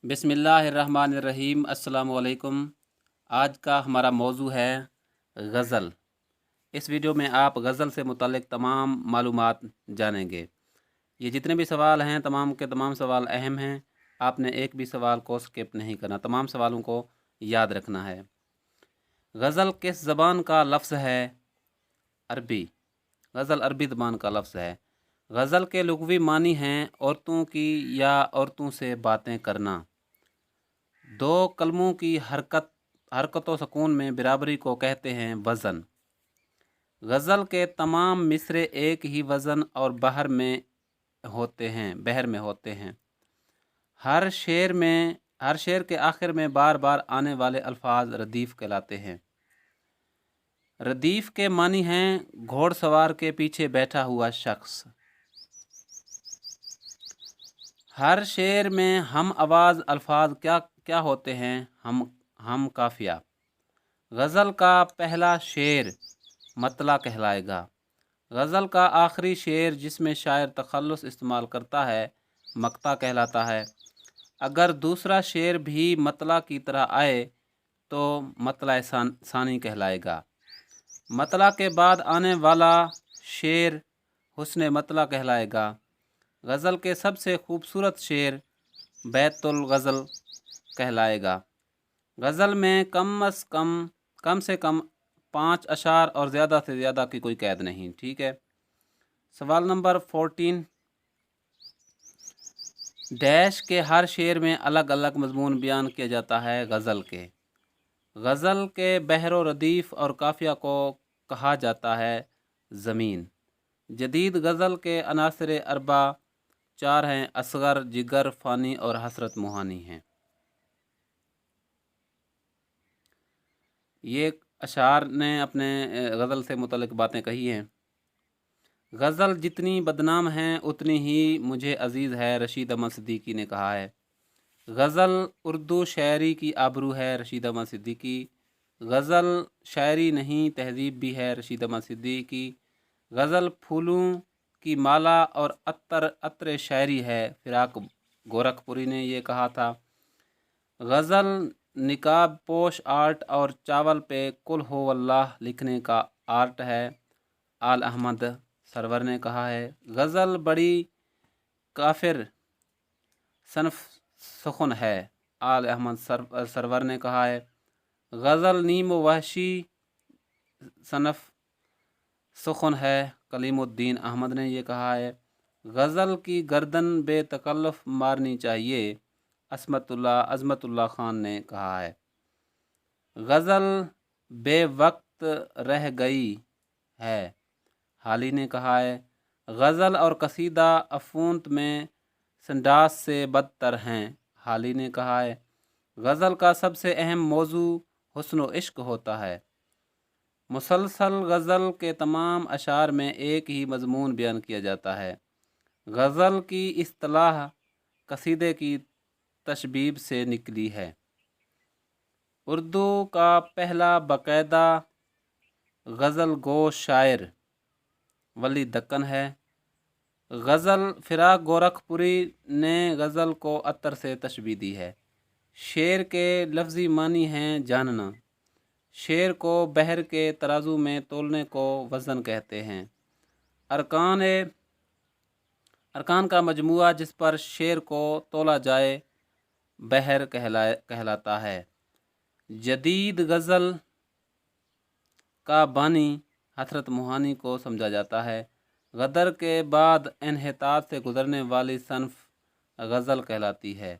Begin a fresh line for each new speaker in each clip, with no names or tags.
बिस्मिल्लाहिर्रहमानिर्रहीम। अस्सलाम वालेकुम। आज का हमारा मौजू है गज़ल। इस वीडियो में आप गज़ल से मुताल्लिक़ तमाम मालूमात जानेंगे। ये जितने भी सवाल हैं तमाम के तमाम सवाल अहम हैं। आपने एक भी सवाल को स्किप नहीं करना, तमाम सवालों को याद रखना है। गज़ल किस ज़बान का लफ्ज़ है? अरबी। गज़ल अरबी ज़बान का लफ्ज़ है। गज़ल के लुग़वी मानी हैं औरतों की या औरतों से बातें करना। दो कलमों की हरकत व सुकून में बराबरी को कहते हैं वज़न। गज़ल के तमाम मिसरे एक ही वज़न और बहर में होते हैं। हर शेर के आखिर में बार बार आने वाले अल्फाज रदीफ़ कहलाते हैं। रदीफ़ के मानी हैं घोड़सवार के पीछे बैठा हुआ शख्स। हर शेर में हम आवाज़ अल्फाज क्या होते हैं? हम काफिया। गज़ल का पहला शेर मतला कहलाएगा। गज़ल का आखिरी शेर जिसमें शायर तखल्लुस इस्तेमाल करता है मक्ता कहलाता है। अगर दूसरा शेर भी मतला की तरह आए तो मतला सानी कहलाएगा। मतला के बाद आने वाला शेर हुस्न मतला कहलाएगा। गज़ल के सबसे खूबसूरत शेर बैतुल गज़ल कहलाएगा। गज़ल में कम से कम 5 अशार और ज़्यादा से ज़्यादा की कोई कैद नहीं। ठीक है। सवाल नंबर 14। डैश के हर शेर में अलग अलग मजमून बयान किया जाता है गज़ल के बहरो रदीफ़ और काफिया को कहा जाता है ज़मीन। जदीद गज़ल के अनासर अरबा 4 हैं, असगर, जिगर, फ़ानी और हसरत मुहानी हैं। ये अशार ने अपने गज़ल से मुतल्लिक़ बातें कही हैं। गज़ल जितनी बदनाम हैं उतनी ही मुझे अज़ीज़ है, रशीद अहमद सिद्दीकी ने कहा है। गज़ल उर्दू शायरी की आबरू है, रशीद अहमद सिद्दीकी। गज़ल शायरी नहीं तहज़ीब भी है, रशीद अहमद सिद्दीकी। गज़ल फूलों की माला और अत्र शायरी है, फ़िराक गोरखपुरी ने ये कहा था। गज़ल निकाब पोश आर्ट और चावल पे कुल हो वल्लाह लिखने का आर्ट है, आल अहमद सरवर ने कहा है। गज़ल बड़ी काफिर सनफ सुखन है, आल अहमद सरवर ने कहा है। गज़ल नीम वहशी सनफ सुखन है, कलीमुद्दीन अहमद ने ये कहा है। गज़ल की गर्दन बेतकल्लुफ़ मारनी चाहिए, अज़मतुल्लाह ख़ान ने कहा है। गज़ल बेवक्त रह गई है, हाली ने कहा है। गज़ल और कसीदा अफूंत में संडास से बदतर हैं, हाली ने कहा है। गज़ल का सबसे अहम मौजू हुस्न व इश्क होता है। मुसलसल गज़ल के तमाम अशार में एक ही मजमून बयान किया जाता है। गज़ल की इस्तिलाह कसीदे की तशबीब से निकली है। उर्दू का पहला बाकायदा गज़ल गो शायर वली दक्कन है। गज़ल फ़िराक गोरखपुरी ने गज़ल को अतर से तशबीह दी है। शेर के लफ्ज़ी मानी हैं जानना। शेर को बहर के तराजू में तोलने को वज़न कहते हैं। अरकान का मजमुआ जिस पर शेर को तोला जाए बहर कहलाता है। जदीद गज़ल का बानी हसरत मुहानी को समझा जाता है। गदर के बाद इन्हितात से गुजरने वाली सनफ गज़ल कहलाती है।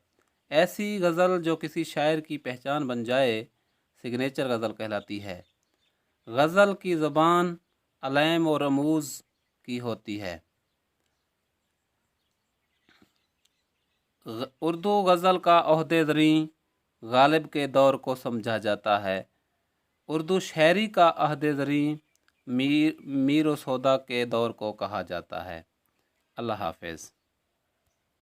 ऐसी गज़ल जो किसी शायर की पहचान बन जाए सिग्नेचर गज़ल कहलाती है। गज़ल की ज़बान अलैम और रमूज़ की होती है। उर्दू गज़ल का ओहदेदारी गालिब के दौर को समझा जाता है। उर्दू शायरी का ओहदेदारी मीर व सौदा के दौर को कहा जाता है। अल्लाह हाफ़िज़।